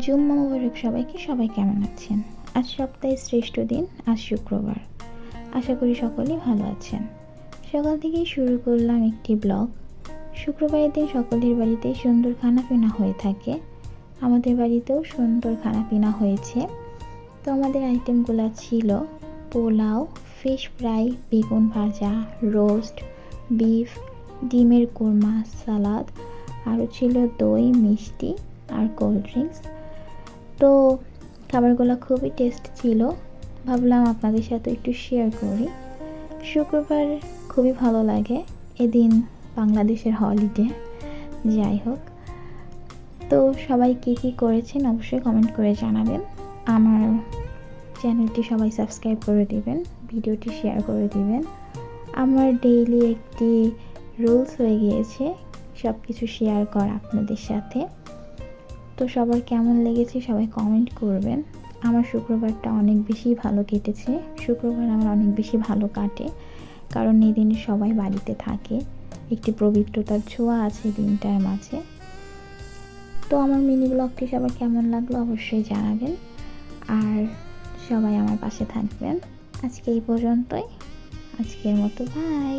জুম্মা মোবারক সবাইকে। সবাই কেমন আছেন? আজ সপ্তাহের শ্রেষ্ঠ দিন, আজ শুক্রবার। আশা করি সকলেই ভালো আছেন। সকাল থেকেই শুরু করলাম একটি ব্লগ। শুক্রবারের দিন সকলের বাড়িতেই সুন্দর খানাপিনা হয়ে থাকে। আমাদের বাড়িতেও সুন্দর খানাপিনা হয়েছে। তো আমাদের আইটেমগুলো ছিল পোলাও, ফিশ ফ্রাই, বেগুন ভাজা, রোস্ট, বিফ, ডিমের কোরমা, সালাদ, আরও ছিল দই, মিষ্টি আর কোল্ড ড্রিঙ্কস। তো খাবারগুলো খুবই টেস্ট ছিল, ভাবলাম আপনাদের সাথে একটু শেয়ার করি। শুক্রবার খুবই ভালো লাগে, এদিন বাংলাদেশের হলিডে। যাই হোক, তো সবাই কী কী করেছেন অবশ্যই কমেন্ট করে জানাবেন। আমার চ্যানেলটি সবাই সাবস্ক্রাইব করে দিবেন, ভিডিওটি শেয়ার করে দিবেন। আমার ডেইলি একটি রুলস হয়ে গিয়েছে সব কিছু শেয়ার করা আপনাদের সাথে। তো সবার কেমন লেগেছে সবাই কমেন্ট করবেন। আমার শুক্রবারটা অনেক বেশি ভালো কেটেছে। শুক্রবার আমার অনেক বেশি ভালো কাটে, কারণ এই দিনে সবাই বাড়িতে থাকে, একটি পবিত্রতার ছোঁয়া আছে দিনটার মাঝে। তো আমার মিনি ব্লগটি সবার কেমন লাগলো অবশ্যই জানাবেন, আর সবাই আমার পাশে থাকবেন। আজকে এই পর্যন্তই, আজকের মতো বাই।